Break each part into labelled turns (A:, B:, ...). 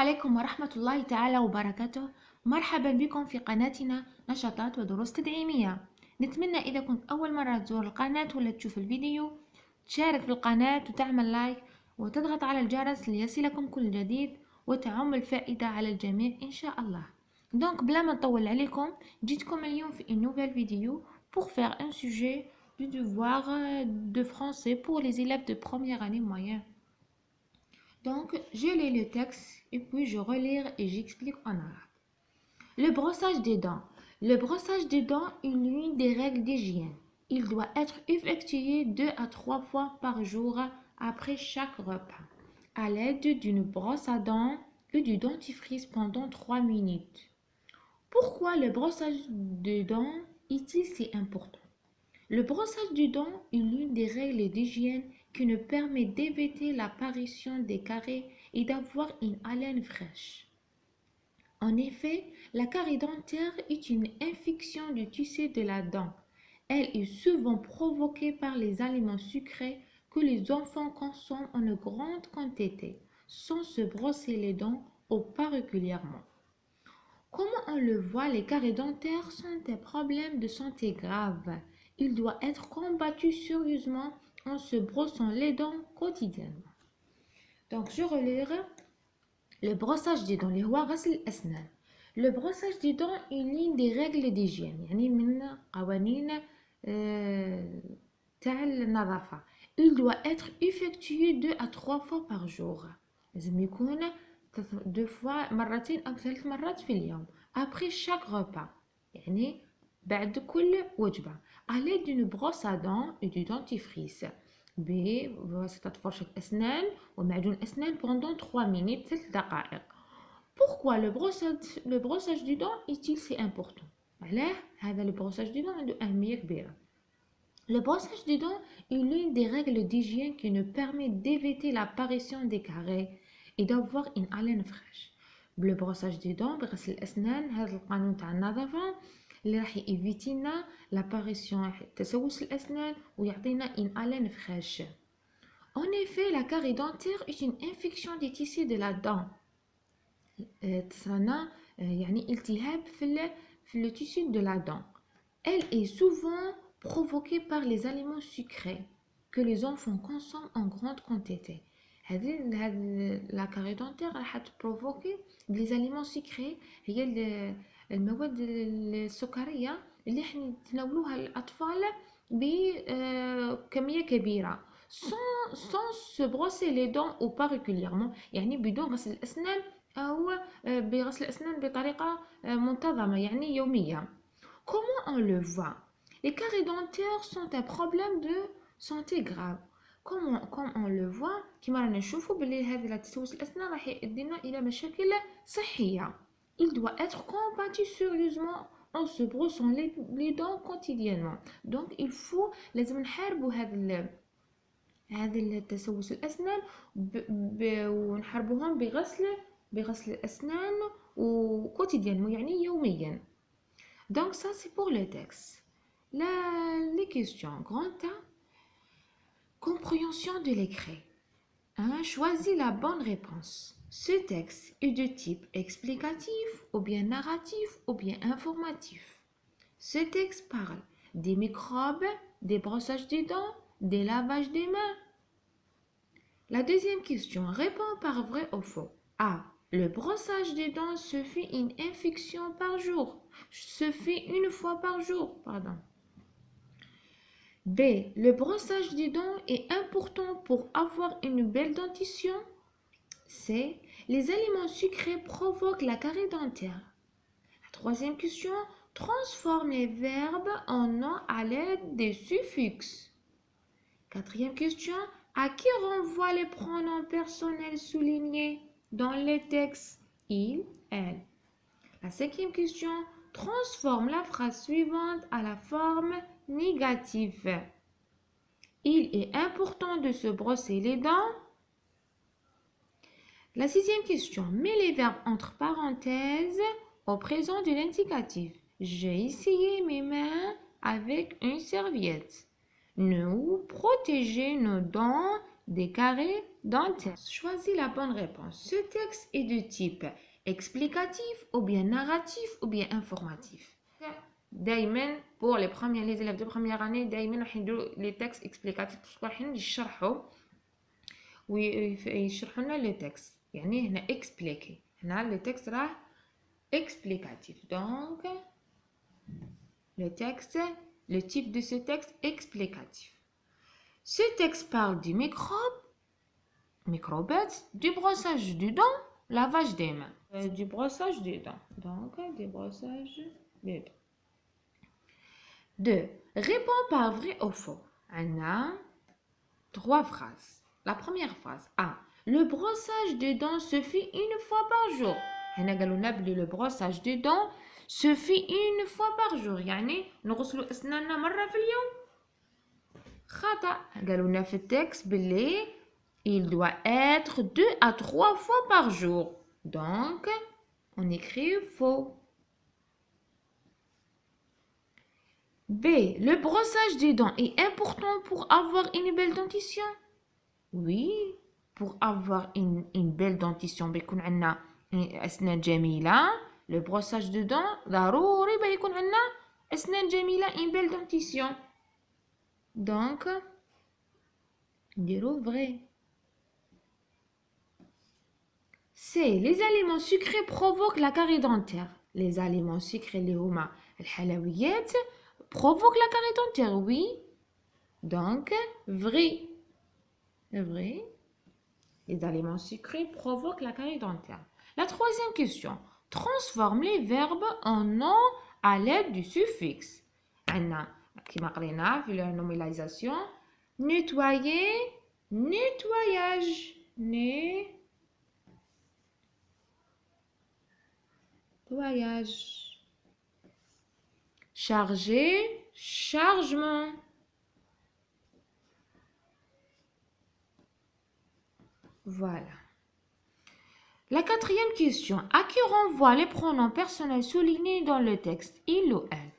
A: عليكم ورحمة الله تعالى وبركاته. مرحبا بكم في قناتنا نشاطات ودروس تدعيمية. نتمنى إذا كنت أول مرة تزور القناة ولا تشوف الفيديو تشارك في القناة وتعمل لايك وتضغط على الجرس ليصلكم كل جديد وتعم الفائدة على الجميع إن شاء الله. Donc بلا ما نطول عليكم جيتكم اليوم في une nouvelle vidéo pour faire un sujet du devoir de français pour les élèves de première année moyenne. Donc, je lis le texte et puis je relire et j'explique en arabe. Le brossage des dents. Le brossage des dents est l'une des règles d'hygiène. Il doit être effectué 2 à 3 fois par jour après chaque repas, à l'aide d'une brosse à dents et du dentifrice pendant 3 minutes. Pourquoi le brossage des dents est-il si important? Le brossage des dents est l'une des règles d'hygiène qui nous permet d'éviter l'apparition des caries et d'avoir une haleine fraîche. En effet, la carie dentaire est une infection du tissu de la dent. Elle est souvent provoquée par les aliments sucrés que les enfants consomment en grande quantité, sans se brosser les dents ou pas régulièrement. Comme on le voit, les caries dentaires sont des problèmes de santé graves. Il doit être combattu sérieusement en se brossant les dents quotidiennement. Donc, je relirai le brossage des dents. Le brossage des dents est l'une des règles d'hygiène. Il doit être effectué 2 à 3 fois par jour. deux fois مرتين أو 3 مرات في اليوم après chaque repas يعني بعد كل وجبة à l'aide d'une brosse à dents et du dentifrice بواسطة فرشة أسنان ومعجون أسنان pendant 3 minutes 3 دقائق. Pourquoi le brossage du dent est-il si important? علاه هذا le brossage du dent عنده أهمية كبيرة. Le brossage des dents est l'une des règles d'hygiène qui nous permet d'éviter l'apparition des caries et d'avoir une haleine fraîche. Le brossage des dents بغسل الأسنان هذا القانون تاع النظافة اللي راح يفيتينا l'apparition تسوس الأسنان ويعطينا une haleine fraîche. En effet, la carie dentaire est une infection des tissus de la dent. تصرنا يعني التهاب في le tissu de la dent. Elle est souvent provoquée par les aliments sucrés que les enfants consomment en grande quantité. La carie dentaire راح تبروفوكي les aliments sucrés هي المواد السكرية اللي احنا نتناولوها الأطفال بكمية كبيرة sans se brosser les dents ou pas régulièrement يعني بدون غسل الأسنان أو بغسل الأسنان بطريقة منتظمة يعني يومية. Comment on le voit? Les caries dentaires sont un problème de santé grave. Comme on le voit كما رانا نشوفوا بلي هذا تسوس الأسنان راح يؤدينا إلى مشاكل صحية. Il doit être combattu sérieusement en se brossant les dents quotidiennement. Donc il faut لازم نحاربوا هذا التسوس الأسنان ونحاربوهم بغسل الأسنان وكوتيديانمون يعني يوميا. Donc ça c'est pour le texte. Les questions. Grand A. Compréhension de l'écrit. 1. Choisis la bonne réponse. Ce texte est de type explicatif ou bien narratif ou bien informatif. Ce texte parle des microbes, des brossages des dents, des lavages des mains. La deuxième question. Réponds par vrai ou faux. A. Le brossage des dents se fait une infection par jour. Se fait une fois par jour, pardon. B. Le brossage des dents est important pour avoir une belle dentition. C. Les aliments sucrés provoquent la carie dentaire. La troisième question. Transforme les verbes en noms à l'aide des suffixes. Quatrième question. À qui renvoient les pronoms personnels soulignés dans les textes il, elle? La cinquième question. Transforme la phrase suivante à la forme négative. Il est important de se brosser les dents. La sixième question. Mets les verbes entre parenthèses au présent de l'indicatif. J'ai essuyé mes mains avec une serviette. Nous protéger nos dents des carrés dentaires. Choisis la bonne réponse. Ce texte est de type explicatif ou bien narratif ou bien informatif. دايما pour les élèves de première année دايما راح يديروا les textes explicatifs parce راح يشرحوا ويشرحوا لنا le texte. يعني هنا expliquer. هنا le texte راه explicatif. Donc le texte, le type de ce texte explicatif. Ce texte parle du microbes, du brossage des dents, lavage des mains. Du brossage des dents. Donc, du brossage des dents. 2. Réponds par vrai ou faux. On a 3 phrases. La première phrase. A. Le brossage des dents se fait une fois par jour. Le brossage des dents se fait une fois par jour. يعني نغسلوا أسناننا مرة في اليوم. خطأ. قالوا لنا في التكست باللي il doit être 2 à 3 fois par jour. Donc, on écrit faux. B. Le brossage des dents est important pour avoir une belle dentition. Oui, pour avoir une belle dentition بيكون عندنا أسنان جميلة. Le brossage de dents ضروري بيكون عندنا أسنان جميلة une belle dentition. Donc, نديرو vrai. C. Les aliments sucrés provoquent la carie dentaire. Les aliments sucrés اللي هما الحلويات provoquent la carie dentaire. Oui. Donc, vrai. Vrai. Les aliments sucrés provoquent la carie dentaire. La troisième question. Transforme les verbes en nom à l'aide du suffixe. عندنا كما قرينا في la nominalisation nettoyer, nettoyage, nettoyage. Charger, chargement. Voilà. La quatrième question. À qui renvoient les pronoms personnels soulignés dans le texte? Il ou elle.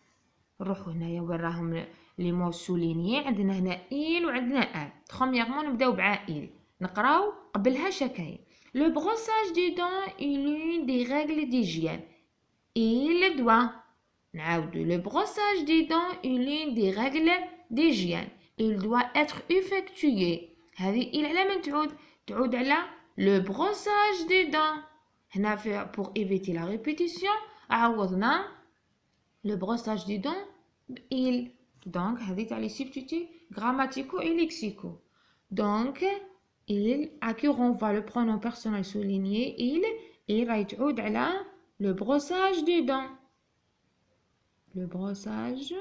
A: نروحو هنايا وين راهم لي مو سولينيي. عندنا هنا il وعندنا elle. Premièrement نبداو مع il. نقراو قبلها شكاين. Le brossage des dents est l'une des règles d'hygiène. Il doit. نعاودو. Le brossage des dents est l'une des règles d'hygiène. Il doit être effectué. هذه il على من تعود؟ تعود على le brossage des dents. هنا pour éviter la répétition عوضنا le brossage des dents il. Donc هذه تاع les substituts grammaticaux et lexicaux. Donc il à qui renvoie le pronom personnel souligné il راهي تعود على le brossage des dents. Le brossage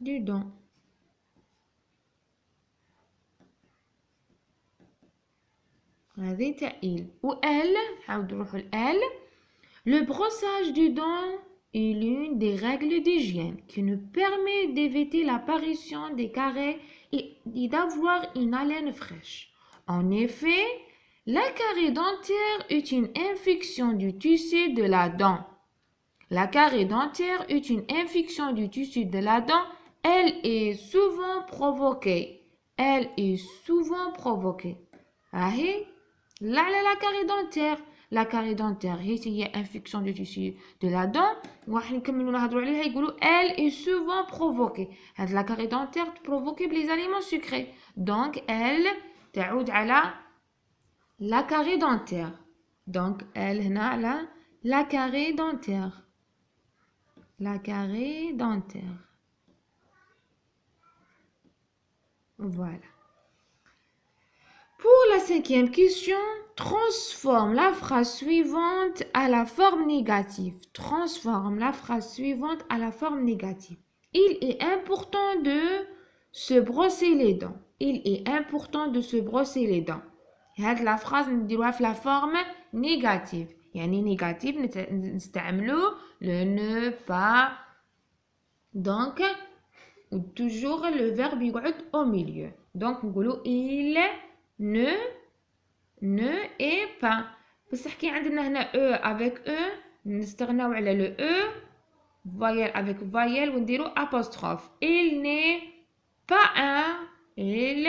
A: des dents. هذه تاع il. و elle نعاودو نروحو ل elle. Le brossage des dents est l'une des règles d'hygiène qui nous permet d'éviter l'apparition des caries et d'avoir une haleine fraîche. En effet, la carie dentaire est une infection du tissu de la dent. La carie dentaire est une infection du tissu de la dent. Elle est souvent provoquée. Elle est souvent provoquée. ahí là la carie dentaire. La carie dentaire هي infection du tissu de la dent. وراح نكملوا نهضروا عليها يقولوا elle est souvent provoquée. هاد la carie dentaire provoquée بلي aliments sucrés. Donc elle تعود على la carie dentaire. Donc elle هنا على la carie dentaire. La carie dentaire. Voilà. Pour la cinquième question, transforme la phrase suivante à la forme négative. Transforme la phrase suivante à la forme négative. Il est important de se brosser les dents. Il est important de se brosser les dents. هاد la phrase نديروها في la forme négative. يعني négative نستعملو le ne pas. Donc toujours le verbe يقعد au milieu. Donc نقولو il ne est pas. بصح كي عندنا هنا e avec e نستغناو على le e voyelle avec voyelle ونديرو apostrophe. Il n'est pas un. Il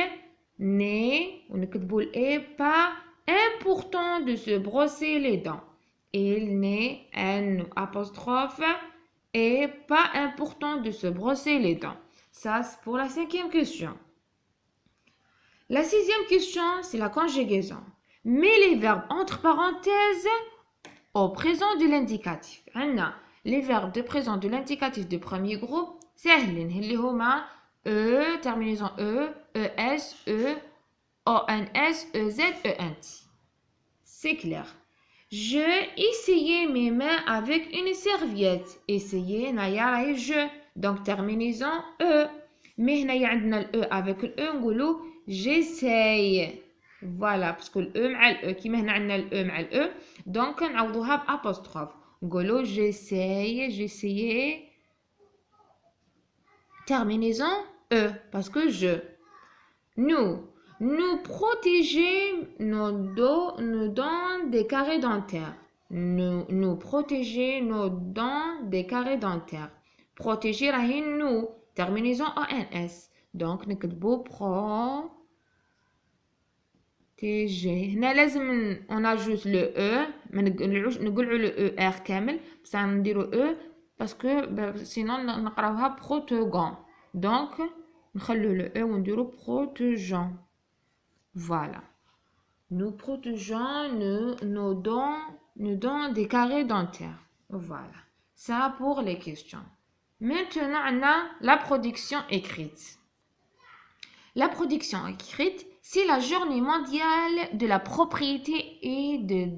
A: n'est ونكتبوا ال est pas important de se brosser les dents. Il n'est un apostrophe est pas important de se brosser les dents. Ça, c'est pour la 5e question. La 6e question, c'est la conjugaison. Mets les verbes entre parenthèses au présent de l'indicatif. Les verbes de présent de l'indicatif du premier groupe, سهلين اللي هما e, terminaison e, es, e, ons, ez, ent. C'est clair. Je essayais mes mains avec une serviette. Essayer, نايا je. Donc terminaison e. Mais هنايا عندنا ال e avec ال e نقولوا j'essaye. Voilà, parce que le e مع ال e كيما هنا عندنا ال e مع ال e. Donc نعوضوها بapostrophe. نقولوا j'essaye, j'essayais. Terminaison e parce que je. Nous protéger nos dents des caries dentaires. Nous protéger nos dents des caries dentaires. Protéger راهي nous. Terminaison ons. Donc نكتبوا protéger. هنا لازم on ajoute le e. ما نقولوا le er كامل بس نديروا e parce que sinon نقراوها protégeant. Donc نخلو le e ونديروا protégeant. Voilà. Nous protégeons nos dents des caries dentaires. Voilà. Ça pour les questions. Maintenant, on a la production écrite. La production écrite, c'est la journée mondiale de la propriété et de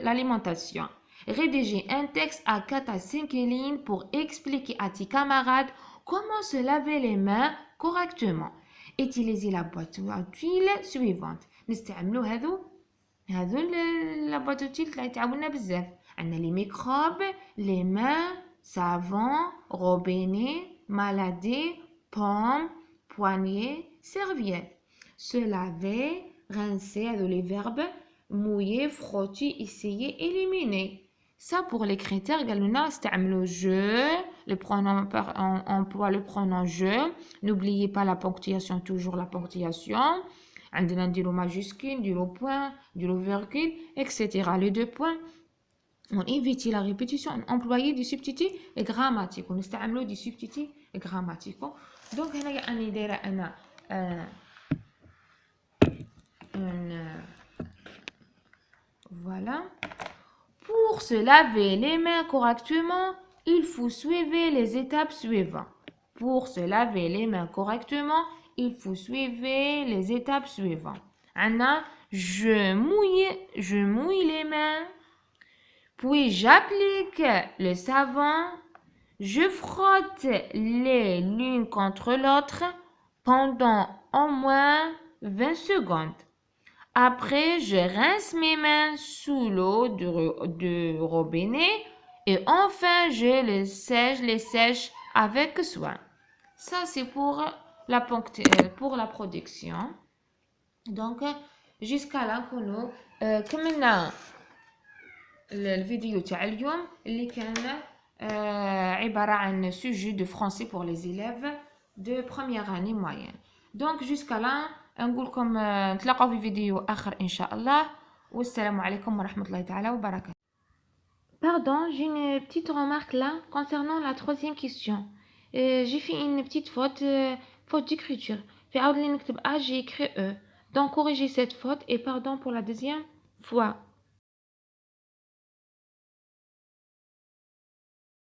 A: l'alimentation. Rédiger un texte à 4 à 5 lignes pour expliquer à tes camarades comment se laver les mains correctement. Utiliser la boîte à tuiles suivante. نستعملوا هذو la boîte à tuiles اللي تعاوننا بزاف. عندنا les microbes, les mains, savon, robinet, maladie, pomme, poignée, serviette. Se laver, rincer, هذو les verbes, mouiller, frotter, essayer, éliminer. Ça pour les critères, قالوا لنا استعملوا je, le pronom on emploie le pronom je. N'oubliez pas la ponctuation, toujours la ponctuation. عندنا نديرو majuscule, نديرو point, نديرو virgule, etc. Les 2 points. On évite la répétition, on emploie des substituts grammatiques. On استعملوا des substituts grammaticaux. Donc هنايا أنا دايرة أنا voilà. Pour se laver les mains correctement, il faut suivre les étapes suivantes. Pour se laver les mains correctement, il faut suivre les étapes suivantes. Anna, je mouille les mains, puis j'applique le savon, je frotte les l'une contre l'autre pendant au moins 20 secondes. Après, je rince mes mains sous l'eau du robinet et enfin, je les sèche avec soin. Ça, c'est pour la production. Donc, jusqu'à là, nous كملنا الفيديو تاع اليوم اللي كان عبارة عن sujet de français pour les élèves de première année moyenne. Donc, jusqu'à là, نقولكم نتلاقاو في فيديو آخر إن شاء الله والسلام عليكم ورحمة الله تعالى وبركاته. Pardon, j'ai une petite remarque là concernant la 3e question. J'ai fait une petite faute d'écriture. في عاود لي نكتب A, j'ai écrit E. Donc corrigez cette faute et pardon pour la 2e fois.